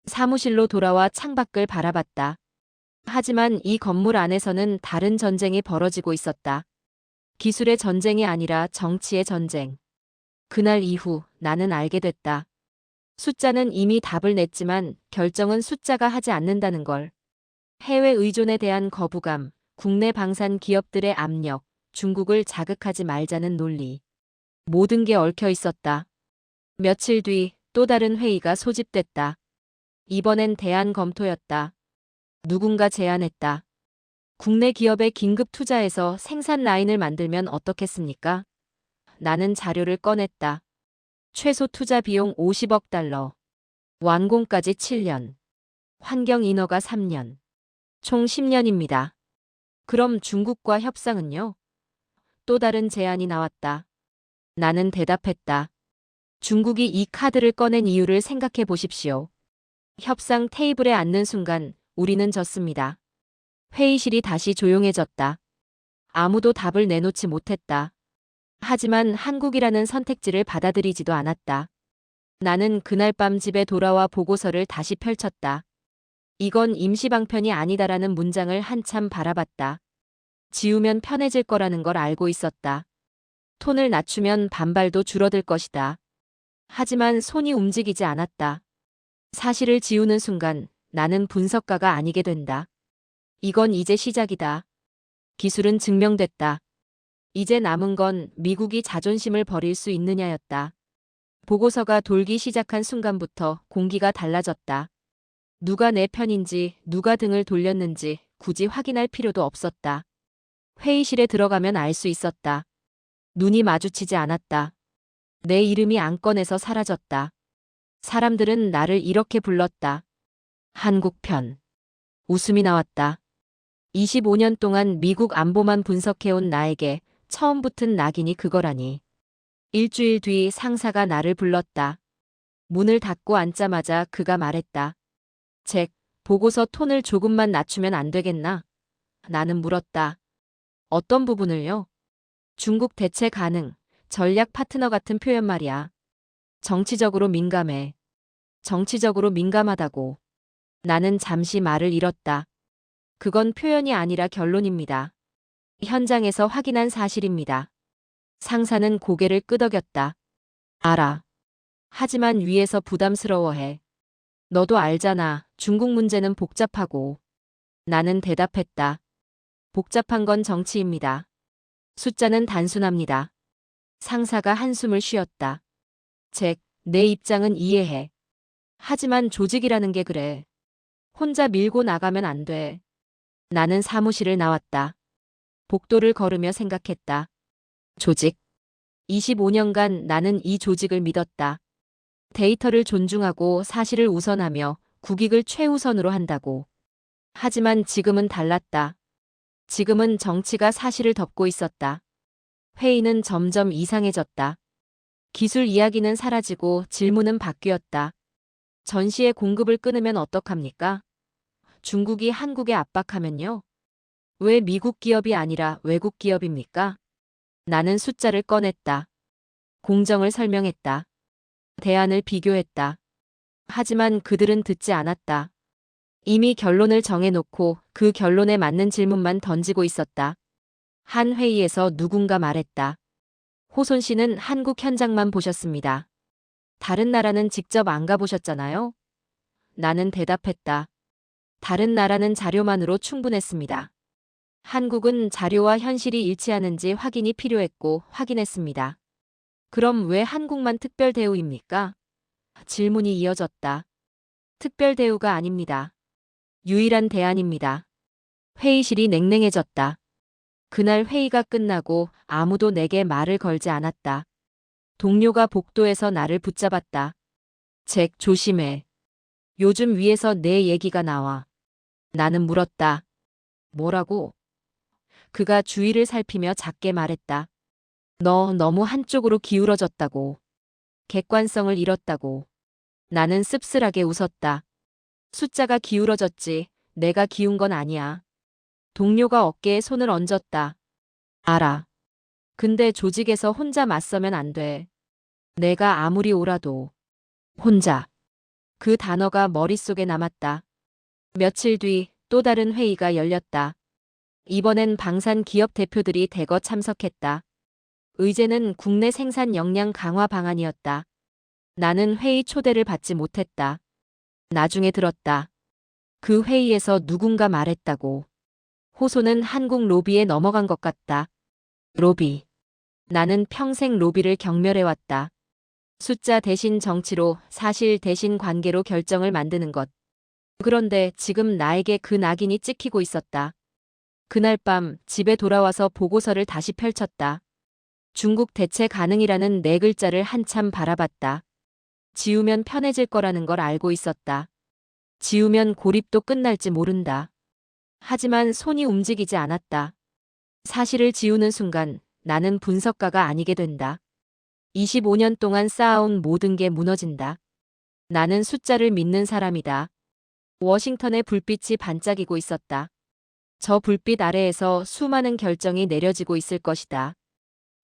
[SPEAKER 2] 사무실로 돌아와 창밖을 바라봤다. 하지만 이 건물 안에서는 다른 전쟁이 벌어지고 있었다. 기술의 전쟁이 아니라 정치의 전쟁. 그날 이후 나는 알게 됐다. 숫자는 이미 답을 냈지만 결정은 숫자가 하지 않는다는 걸. 해외 의존에 대한 거부감, 국내 방산 기업들의 압력, 중국을 자극하지 말자는 논리. 모든 게 얽혀 있었다. 며칠 뒤 또 다른 회의가 소집됐다. 이번엔 대안 검토였다. 누군가 제안했다. 국내 기업에 긴급 투자해서 생산 라인을 만들면 어떻겠습니까? 나는 자료를 꺼냈다. 최소 투자 비용 50억 달러. 완공까지 7년. 환경 인허가 3년. 총 10년입니다. 그럼 중국과 협상은요? 또 다른 제안이 나왔다. 나는 대답했다. 중국이 이 카드를 꺼낸 이유를 생각해 보십시오. 협상 테이블에 앉는 순간 우리는 졌습니다. 회의실이 다시 조용해졌다. 아무도 답을 내놓지 못했다. 하지만 한국이라는 선택지를 받아들이지도 않았다. 나는 그날 밤 집에 돌아와 보고서를 다시 펼쳤다. 이건 임시방편이 아니다라는 문장을 한참 바라봤다. 지우면 편해질 거라는 걸 알고 있었다. 톤을 낮추면 반발도 줄어들 것이다. 하지만 손이 움직이지 않았다. 사실을 지우는 순간 나는 분석가가 아니게 된다. 이건 이제 시작이다. 기술은 증명됐다. 이제 남은 건 미국이 자존심을 버릴 수 있느냐였다. 보고서가 돌기 시작한 순간부터 공기가 달라졌다. 누가 내 편인지, 누가 등을 돌렸는지 굳이 확인할 필요도 없었다. 회의실에 들어가면 알 수 있었다. 눈이 마주치지 않았다. 내 이름이 안건에서 사라졌다. 사람들은 나를 이렇게 불렀다. 한국편. 웃음이 나왔다. 25년 동안 미국 안보만 분석해온 나에게 처음 붙은 낙인이 그거라니. 일주일 뒤 상사가 나를 불렀다. 문을 닫고 앉자마자 그가 말했다. 잭, 보고서 톤을 조금만 낮추면 안 되겠나? 나는 물었다. 어떤 부분을요? 중국 대체 가능, 전략 파트너 같은 표현 말이야. 정치적으로 민감해. 정치적으로 민감하다고. 나는 잠시 말을 잃었다. 그건 표현이 아니라 결론입니다. 현장에서 확인한 사실입니다. 상사는 고개를 끄덕였다. 알아. 하지만 위에서 부담스러워해. 너도 알잖아. 중국 문제는 복잡하고. 나는 대답했다. 복잡한 건 정치입니다. 숫자는 단순합니다. 상사가 한숨을 쉬었다. 잭, 내 입장은 이해해. 하지만 조직이라는 게 그래. 혼자 밀고 나가면 안 돼. 나는 사무실을 나왔다. 복도를 걸으며 생각했다. 조직. 25년간 나는 이 조직을 믿었다. 데이터를 존중하고 사실을 우선하며 국익을 최우선으로 한다고. 하지만 지금은 달랐다. 지금은 정치가 사실을 덮고 있었다. 회의는 점점 이상해졌다. 기술 이야기는 사라지고 질문은 바뀌었다. 전시의 공급을 끊으면 어떡합니까? 중국이 한국에 압박하면요? 왜 미국 기업이 아니라 외국 기업입니까? 나는 숫자를 꺼냈다. 공정을 설명했다. 대안을 비교했다. 하지만 그들은 듣지 않았다. 이미 결론을 정해놓고 그 결론에 맞는 질문만 던지고 있었다. 한 회의에서 누군가 말했다. 호손 씨는 한국 현장만 보셨습니다. 다른 나라는 직접 안 가보셨잖아요? 나는 대답했다. 다른 나라는 자료만으로 충분했습니다. 한국은 자료와 현실이 일치하는지 확인이 필요했고 확인했습니다. 그럼 왜 한국만 특별 대우입니까? 질문이 이어졌다. 특별 대우가 아닙니다. 유일한 대안입니다. 회의실이 냉랭해졌다. 그날 회의가 끝나고 아무도 내게 말을 걸지 않았다. 동료가 복도에서 나를 붙잡았다. 잭, 조심해. 요즘 위에서 내 얘기가 나와. 나는 물었다. 뭐라고? 그가 주위를 살피며 작게 말했다. 너 너무 한쪽으로 기울어졌다고. 객관성을 잃었다고. 나는 씁쓸하게 웃었다. 숫자가 기울어졌지. 내가 기운 건 아니야. 동료가 어깨에 손을 얹었다. 알아. 근데 조직에서 혼자 맞서면 안 돼. 내가 아무리 오라도. 혼자. 그 단어가 머릿속에 남았다. 며칠 뒤 또 다른 회의가 열렸다. 이번엔 방산 기업 대표들이 대거 참석했다. 의제는 국내 생산 역량 강화 방안이었다. 나는 회의 초대를 받지 못했다. 나중에 들었다. 그 회의에서 누군가 말했다고. 호소는 한국 로비에 넘어간 것 같다. 로비. 나는 평생 로비를 경멸해왔다. 숫자 대신 정치로, 사실 대신 관계로 결정을 만드는 것. 그런데 지금 나에게 그 낙인이 찍히고 있었다. 그날 밤 집에 돌아와서 보고서를 다시 펼쳤다. 중국 대체 가능이라는 네 글자를 한참 바라봤다. 지우면 편해질 거라는 걸 알고 있었다. 지우면 고립도 끝날지 모른다. 하지만 손이 움직이지 않았다. 사실을 지우는 순간 나는 분석가가 아니게 된다. 25년 동안 쌓아온 모든 게 무너진다. 나는 숫자를 믿는 사람이다. 워싱턴의 불빛이 반짝이고 있었다. 저 불빛 아래에서 수많은 결정이 내려지고 있을 것이다.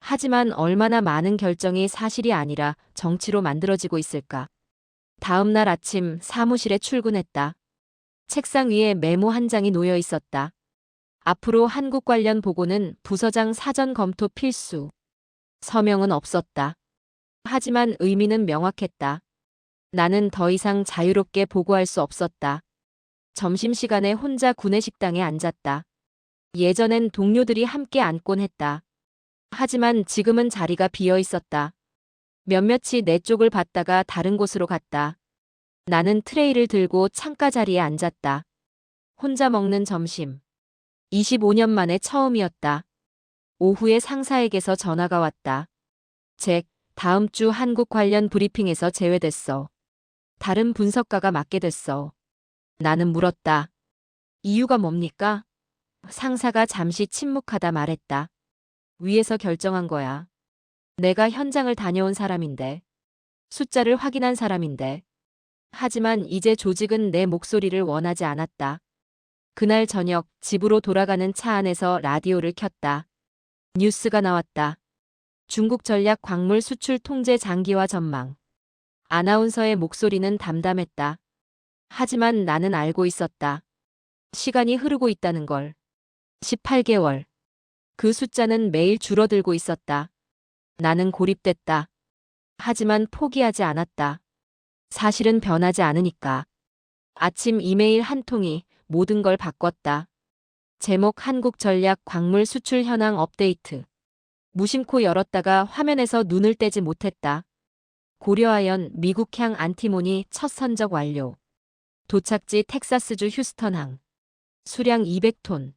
[SPEAKER 2] 하지만 얼마나 많은 결정이 사실이 아니라 정치로 만들어지고 있을까? 다음 날 아침 사무실에 출근했다. 책상 위에 메모 한 장이 놓여 있었다. 앞으로 한국 관련 보고는 부서장 사전 검토 필수. 서명은 없었다. 하지만 의미는 명확했다. 나는 더 이상 자유롭게 보고할 수 없었다. 점심시간에 혼자 구내식당에 앉았다. 예전엔 동료들이 함께 앉곤 했다. 하지만 지금은 자리가 비어 있었다. 몇몇이 내 쪽을 봤다가 다른 곳으로 갔다. 나는 트레이를 들고 창가 자리에 앉았다. 혼자 먹는 점심. 25년 만에 처음이었다. 오후에 상사에게서 전화가 왔다. 잭, 다음 주 한국 관련 브리핑에서 제외됐어. 다른 분석가가 맡게 됐어. 나는 물었다. 이유가 뭡니까? 상사가 잠시 침묵하다 말했다. 위에서 결정한 거야. 내가 현장을 다녀온 사람인데, 숫자를 확인한 사람인데. 하지만 이제 조직은 내 목소리를 원하지 않았다. 그날 저녁 집으로 돌아가는 차 안에서 라디오를 켰다. 뉴스가 나왔다. 중국 전략 광물 수출 통제 장기화 전망. 아나운서의 목소리는 담담했다. 하지만 나는 알고 있었다. 시간이 흐르고 있다는 걸. 18개월. 그 숫자는 매일 줄어들고 있었다. 나는 고립됐다. 하지만 포기하지 않았다. 사실은 변하지 않으니까. 아침 이메일 한 통이 모든 걸 바꿨다. 제목 한국 전략 광물 수출 현황 업데이트. 무심코 열었다가 화면에서 눈을 떼지 못했다. 고려아연 미국향 안티모니 첫 선적 완료. 도착지 텍사스주 휴스턴항. 수량 200톤.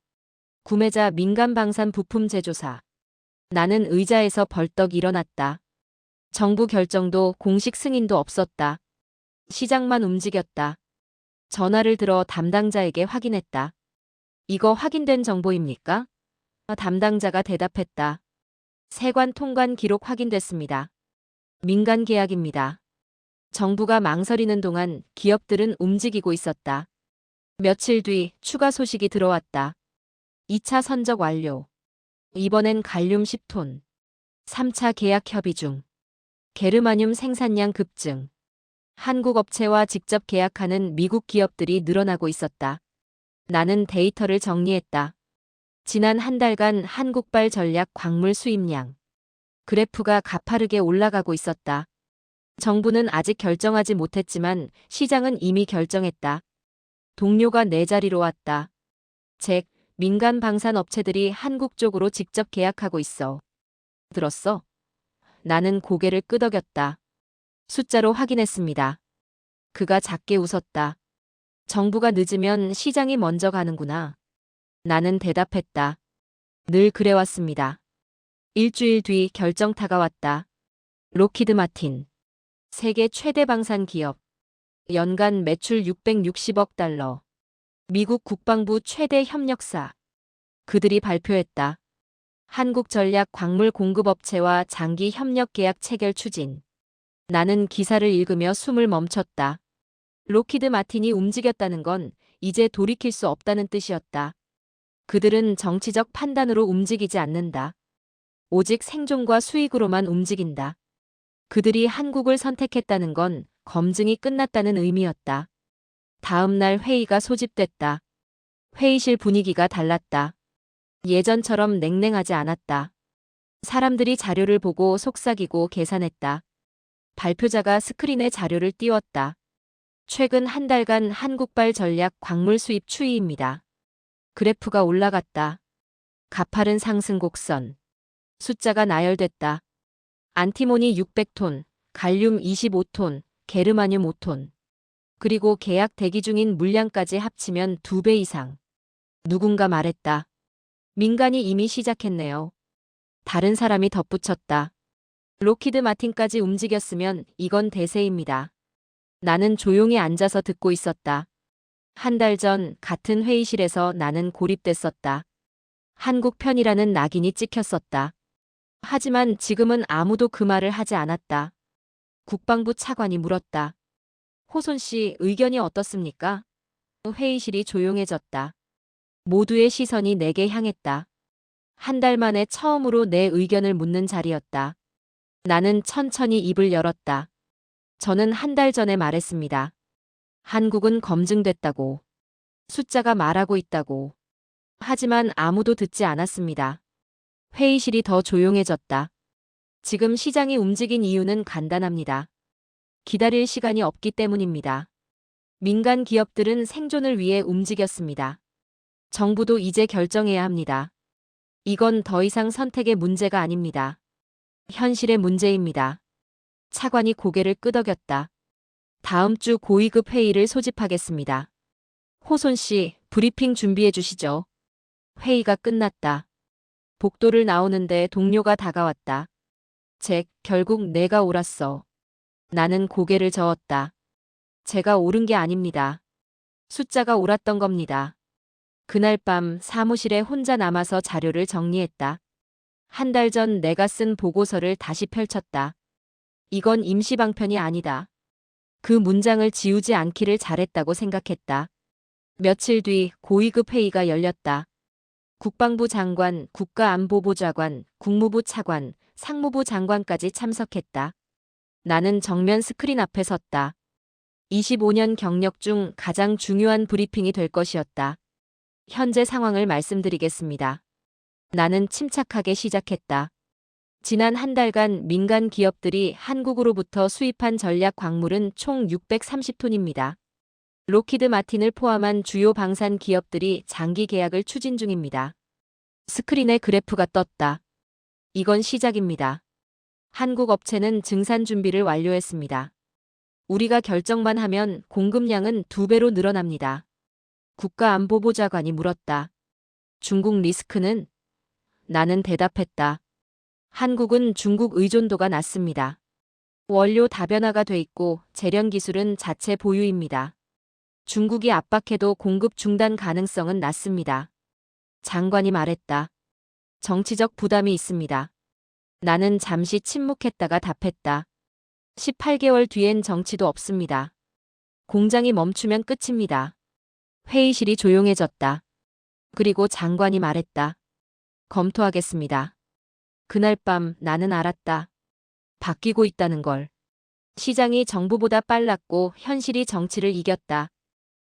[SPEAKER 2] 구매자 민간방산 부품 제조사. 나는 의자에서 벌떡 일어났다. 정부 결정도 공식 승인도 없었다. 시장만 움직였다. 전화를 들어 담당자에게 확인했다. 이거 확인된 정보입니까? 담당자가 대답했다. 세관 통관 기록 확인됐습니다. 민간 계약입니다. 정부가 망설이는 동안 기업들은 움직이고 있었다. 며칠 뒤 추가 소식이 들어왔다. 2차 선적 완료. 이번엔 갈륨 10톤. 3차 계약 협의 중. 게르마늄 생산량 급증. 한국 업체와 직접 계약하는 미국 기업들이 늘어나고 있었다. 나는 데이터를 정리했다. 지난 한 달간 한국발 전략 광물 수입량. 그래프가 가파르게 올라가고 있었다. 정부는 아직 결정하지 못했지만 시장은 이미 결정했다. 동료가 내 자리로 왔다. 잭, 민간 방산 업체들이 한국 쪽으로 직접 계약하고 있어. 들었어? 나는 고개를 끄덕였다. 숫자로 확인했습니다. 그가 작게 웃었다. 정부가 늦으면 시장이 먼저 가는구나. 나는 대답했다. 늘 그래왔습니다. 일주일 뒤 결정타가 왔다. 로키드 마틴. 세계 최대 방산 기업. 연간 매출 660억 달러. 미국 국방부 최대 협력사. 그들이 발표했다. 한국 전략 광물 공급업체와 장기 협력 계약 체결 추진. 나는 기사를 읽으며 숨을 멈췄다. 로키드 마틴이 움직였다는 건 이제 돌이킬 수 없다는 뜻이었다. 그들은 정치적 판단으로 움직이지 않는다. 오직 생존과 수익으로만 움직인다. 그들이 한국을 선택했다는 건 검증이 끝났다는 의미였다. 다음 날 회의가 소집됐다. 회의실 분위기가 달랐다. 예전처럼 냉랭하지 않았다. 사람들이 자료를 보고 속삭이고 계산했다. 발표자가 스크린에 자료를 띄웠다. 최근 한 달간 한국발 전략 광물 수입 추이입니다. 그래프가 올라갔다. 가파른 상승 곡선. 숫자가 나열됐다. 안티모니 600톤, 갈륨 25톤, 게르마늄 5톤. 그리고 계약 대기 중인 물량까지 합치면 2배 이상. 누군가 말했다. 민간이 이미 시작했네요. 다른 사람이 덧붙였다. 로키드 마틴까지 움직였으면 이건 대세입니다. 나는 조용히 앉아서 듣고 있었다. 한 달 전 같은 회의실에서 나는 고립됐었다. 한국 편이라는 낙인이 찍혔었다. 하지만 지금은 아무도 그 말을 하지 않았다. 국방부 차관이 물었다. 호손 씨 의견이 어떻습니까? 회의실이 조용해졌다. 모두의 시선이 내게 향했다. 한 달 만에 처음으로 내 의견을 묻는 자리였다. 나는 천천히 입을 열었다. 저는 한 달 전에 말했습니다. 한국은 검증됐다고. 숫자가 말하고 있다고. 하지만 아무도 듣지 않았습니다. 회의실이 더 조용해졌다. 지금 시장이 움직인 이유는 간단합니다. 기다릴 시간이 없기 때문입니다. 민간 기업들은 생존을 위해 움직였습니다. 정부도 이제 결정해야 합니다. 이건 더 이상 선택의 문제가 아닙니다. 현실의 문제입니다. 차관이 고개를 끄덕였다. 다음 주 고위급 회의를 소집하겠습니다. 호손 씨, 브리핑 준비해 주시죠. 회의가 끝났다. 복도를 나오는데 동료가 다가왔다. 결국 내가 옳았어. 나는 고개를 저었다. 제가 옳은 게 아닙니다. 숫자가 옳았던 겁니다. 그날 밤 사무실에 혼자 남아서 자료를 정리했다. 한 달 전 내가 쓴 보고서를 다시 펼쳤다. 이건 임시방편이 아니다. 그 문장을 지우지 않기를 잘했다고 생각했다. 며칠 뒤 고위급 회의가 열렸다. 국방부 장관, 국가안보보좌관, 국무부 차관, 상무부 장관까지 참석했다. 나는 정면 스크린 앞에 섰다. 25년 경력 중 가장 중요한 브리핑이 될 것이었다. 현재 상황을 말씀드리겠습니다. 나는 침착하게 시작했다. 지난 한 달간 민간 기업들이 한국으로부터 수입한 전략 광물은 총 630톤입니다. 로키드 마틴을 포함한 주요 방산 기업들이 장기 계약을 추진 중입니다. 스크린에 그래프가 떴다. 이건 시작입니다. 한국 업체는 증산 준비를 완료했습니다. 우리가 결정만 하면 공급량은 2배로 늘어납니다. 국가안보보좌관이 물었다. 중국 리스크는? 나는 대답했다. 한국은 중국 의존도가 낮습니다. 원료 다변화가 돼 있고 재련 기술은 자체 보유입니다. 중국이 압박해도 공급 중단 가능성은 낮습니다. 장관이 말했다. 정치적 부담이 있습니다. 나는 잠시 침묵했다가 답했다. 18개월 뒤엔 정치도 없습니다. 공장이 멈추면 끝입니다. 회의실이 조용해졌다. 그리고 장관이 말했다. 검토하겠습니다. 그날 밤 나는 알았다. 바뀌고 있다는 걸. 시장이 정부보다 빨랐고 현실이 정치를 이겼다.